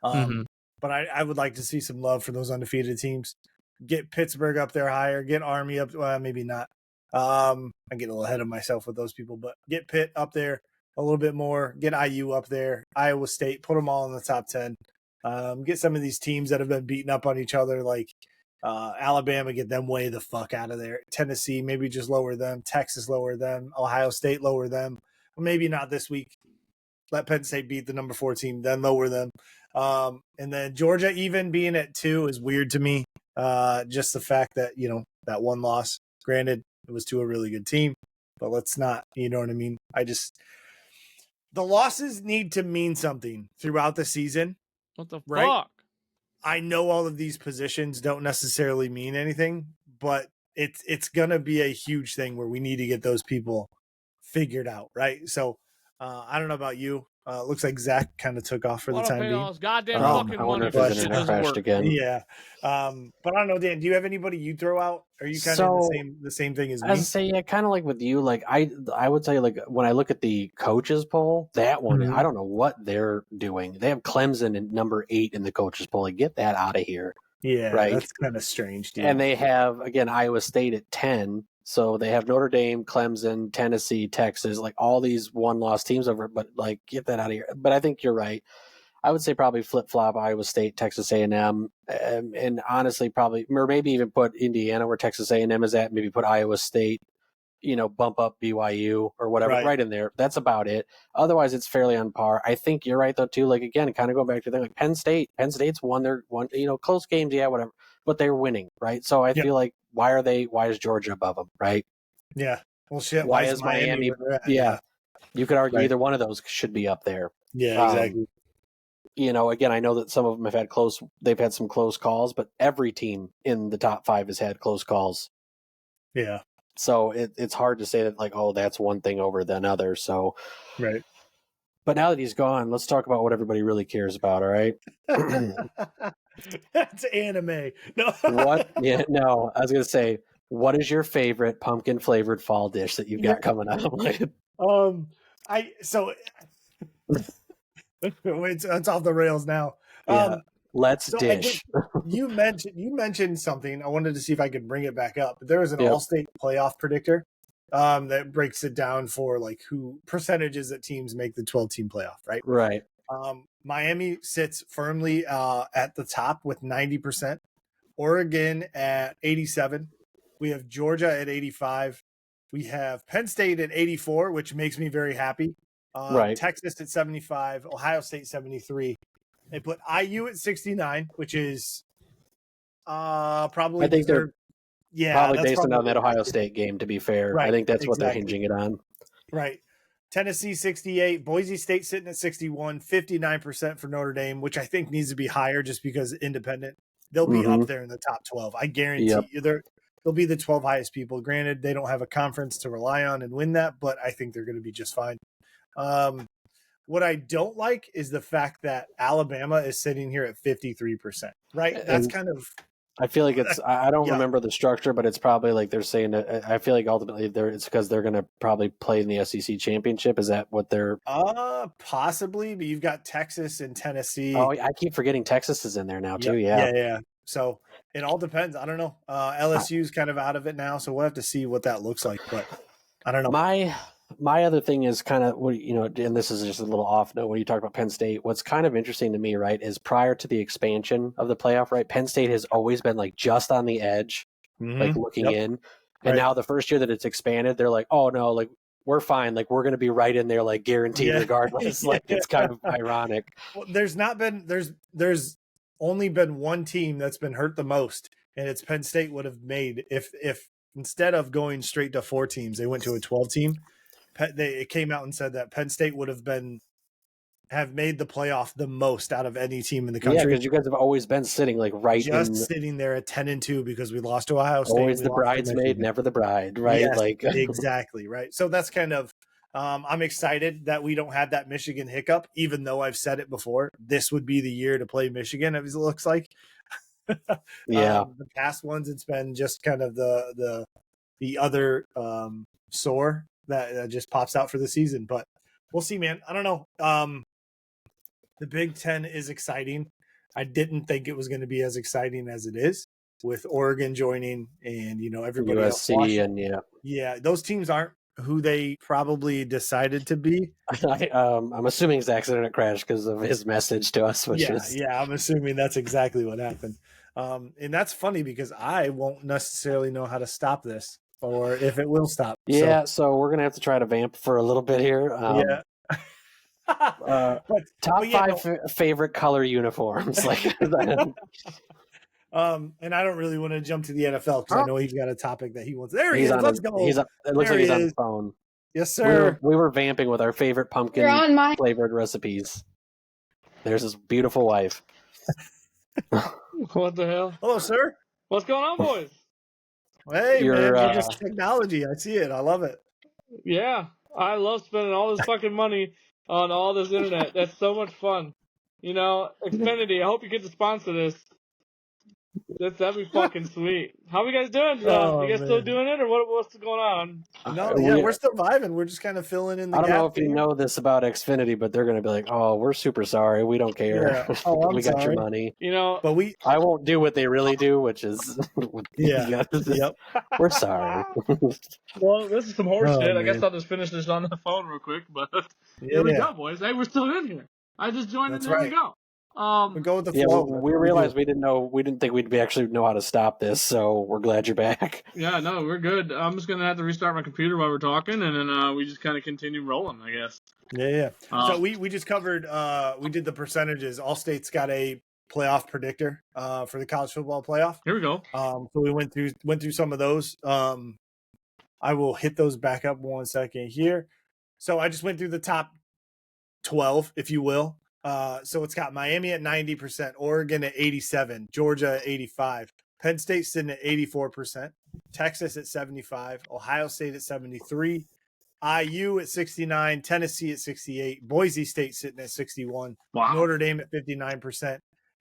But I would like to see some love for those undefeated teams. Get Pittsburgh up there higher. Get Army up. Well, maybe not. I get a little ahead of myself with those people, but get Pitt up there a little bit more. Get IU up there. Iowa State. Put them all in the top 10. Get some of these teams that have been beating up on each other, like Alabama, get them way the fuck out of there. Tennessee, maybe just lower them. Texas, lower them. Ohio State, lower them. Well, maybe not this week. Let Penn State beat the number 4 team, then lower them. And then Georgia even being at 2 is weird to me. Just the fact that, that one loss, granted, it was to a really good team, but let's not, you know what I mean? The losses need to mean something throughout the season. What the right? fuck? I know all of these positions don't necessarily mean anything, but it's going to be a huge thing where we need to get those people figured out, right? So I don't know about you. Looks like Zach kind of took off for the time being. Goddamn fucking I wonder if his internet crashed again. Yeah. But I don't know, Dan, do you have anybody you throw out? Are you kind of the same thing as me? I say, kind of like with you, like I would say, like when I look at the coaches poll, that one, I don't know what they're doing. They have Clemson at number 8 in the coaches poll. Like, get that out of here. Yeah, right. That's kind of strange, dude. And they have, again, Iowa State at 10. So they have Notre Dame, Clemson, Tennessee, Texas, like all these one-loss teams over. But like, get that out of here. But I think you're right. I would say probably flip-flop Iowa State, Texas A&M, and honestly probably, or maybe even put Indiana where Texas A&M is at, maybe put Iowa State, bump up BYU or whatever right in there. That's about it. Otherwise, it's fairly on par. I think you're right, though, too. Like, again, kind of going back to the thing, like Penn State's won their one, close games, whatever, but they're winning, right? So I feel like, why is Georgia above them, right? Yeah. Well, shit. Why is Miami? Yeah. You could argue either one of those should be up there. Yeah, exactly. Again, I know that some of them they've had some close calls, but every team in the top 5 has had close calls. Yeah. So it's hard to say that, like, oh, that's one thing over than another. So, right. But now that he's gone, let's talk about what everybody really cares about. All right. That's anime. No. What? Yeah, no. I was gonna say, what is your favorite pumpkin flavored fall dish that you've got coming up? It's off the rails now. Yeah, let's So dish. you mentioned something. I wanted to see if I could bring it back up. There was an Yep. all-state playoff predictor that breaks it down for like who percentages that teams make the 12-team playoff, right? Right. Miami sits firmly at the top with 90%. Oregon at 87. We have Georgia at 85. We have Penn State at 84, which makes me very happy. Right. Texas at 75. Ohio State 73. They put IU at 69, which is probably I think they're probably that's based on probably that Ohio State game. To be fair, I Right, think that's what they're exactly. hinging it on. Right. Tennessee 68, Boise State sitting at 61, 59% for Notre Dame, which I think needs to be higher just because independent. They'll be up there in the top 12. I guarantee you they'll be the 12 highest people. Granted, they don't have a conference to rely on and win that, but I think they're going to be just fine. What I don't like is the fact that Alabama is sitting here at 53%, right? That's kind of I feel like it's. I don't remember the structure, but it's probably like they're saying that. I feel like ultimately it's because they're going to probably play in the SEC championship. Is that what they're? Possibly, but you've got Texas and Tennessee. Oh, I keep forgetting Texas is in there now too. Yeah. So it all depends. I don't know. LSU's kind of out of it now, so we'll have to see what that looks like. But I don't know. My other thing is kind of what and this is just a little off note when you talk about Penn State. What's kind of interesting to me, right, is prior to the expansion of the playoff, right, Penn State has always been like just on the edge, like looking in, and now the first year that it's expanded, they're like, oh no, like we're fine, like we're going to be right in there, like guaranteed regardless. Like it's kind of ironic. Well, there's only been one team that's been hurt the most, and it's Penn State would have made if instead of going straight to 4 teams, they went to a 12 team. It came out and said that Penn State would have made the playoff the most out of any team in the country. Yeah, because you guys have always been sitting like sitting there at 10-2 because we lost to Ohio State. Always the bridesmaid, never the bride, right? Yes, like exactly right. So that's kind of. I'm excited that we don't have that Michigan hiccup, even though I've said it before. This would be the year to play Michigan, as it looks like. Yeah, the past ones, it's been just kind of the other sore that just pops out for the season, but we'll see, man. I don't know. The Big Ten is exciting. I didn't think it was going to be as exciting as it is with Oregon joining and everybody USC else. and those teams aren't who they probably decided to be. I'm assuming it's accident crash because of his message to us, which is I'm assuming that's exactly what happened. And that's funny because I won't necessarily know how to stop this or if it will stop. So we're gonna have to try to vamp for a little bit here. Top 5 favorite color uniforms, like. And I don't really want to jump to the NFL because I know he's got a topic that he wants. There he is. Let's go. It looks like he's on the phone. Yes, sir. We were vamping with our favorite pumpkin flavored recipes. There's his beautiful wife. What the hell? Hello, sir. What's going on, boys? Hey, man, we're just technology. I see it. I love it. Yeah, I love spending all this fucking money on all this internet. That's so much fun. Xfinity, I hope you get to sponsor this. That'd be fucking sweet. How are you guys doing? You guys still doing it, or what's going on? No, we're still vibing. We're just kind of filling in the gap. I don't know if you know this about Xfinity, but they're going to be like, "Oh, we're super sorry. We don't care. Yeah. Oh, we got your money." But I won't do what they really do, which is, Yep. We're sorry. Well, this is some horse shit. I guess I'll just finish this on the phone real quick. But here we go, boys. Hey, we're still in here. I just joined in. There we go. We go with the flow. We realized we didn't think we'd actually know how to stop this, so we're glad you're back. Yeah, no, we're good. I'm just gonna have to restart my computer while we're talking, and then we just kind of continue rolling, I guess. Yeah. So we just covered. We did the percentages. All states got a playoff predictor for the college football playoff. Here we go. So we went through some of those. I will hit those back up 1 second here. So I just went through the top 12, if you will. So it's got Miami at 90%, Oregon at 87%, Georgia at 85%, Penn State sitting at 84%, Texas at 75%, Ohio State at 73%, IU at 69, Tennessee at 68, Boise State sitting at 61, Wow. Notre Dame at 59%,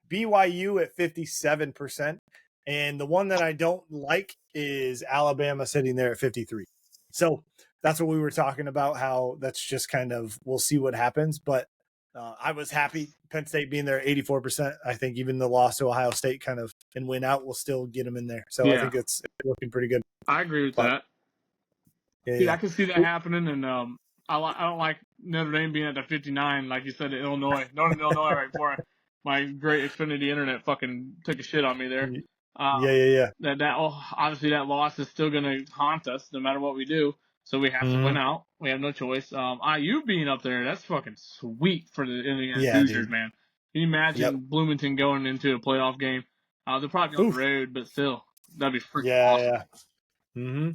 BYU at 57%, and the one that I don't like is Alabama sitting there at 53. So that's what we were talking about, how that's just kind of, we'll see what happens. But I was happy Penn State being there at 84%. I think even the loss to Ohio State kind of and win out will still get them in there. So I think it's looking pretty good. I agree with that. Yeah, Dude, I can see that happening, and I don't like Notre Dame being at the 59, like you said, at Illinois. Northern Illinois, right before my great Xfinity internet fucking took a shit on me there. Yeah. That obviously that loss is still going to haunt us no matter what we do. So we have to win out. We have no choice. IU being up there, that's fucking sweet for the Indiana Hoosiers, man. Can you imagine Bloomington going into a playoff game? They'll probably be on the road, but still, that'd be freaking awesome. Yeah.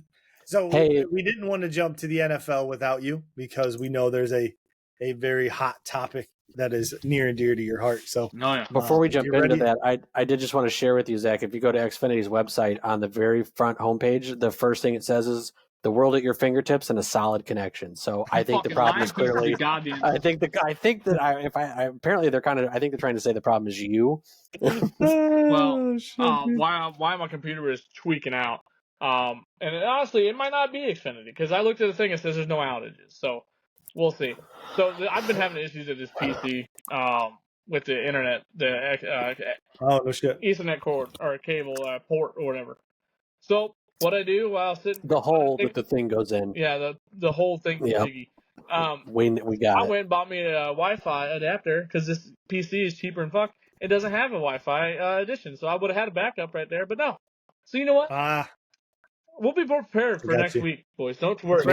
So we didn't want to jump to the NFL without you because we know there's a very hot topic that is near and dear to your heart. So before we jump into that, I did just want to share with you, Zach, if you go to Xfinity's website, on the very front homepage, the first thing it says is the world at your fingertips and a solid connection. So I think the problem is clearly. I think apparently they're I think they're trying to say the problem is you. Well, why my computer is tweaking out. And honestly, it might not be Xfinity because I looked at the thing and it says there's no outages. So we'll see. So I've been having issues with this PC with the internet, the no shit. Ethernet cord or cable port or whatever. So what I do while sitting the hole that the thing goes in. Yeah, the whole thing. Yep. We got. I went and bought me a Wi-Fi adapter because this PC is cheaper than fuck. It doesn't have a Wi-Fi addition, so I would have had a backup right there, but no. So you know what? We'll be more prepared for next week, boys. Don't worry.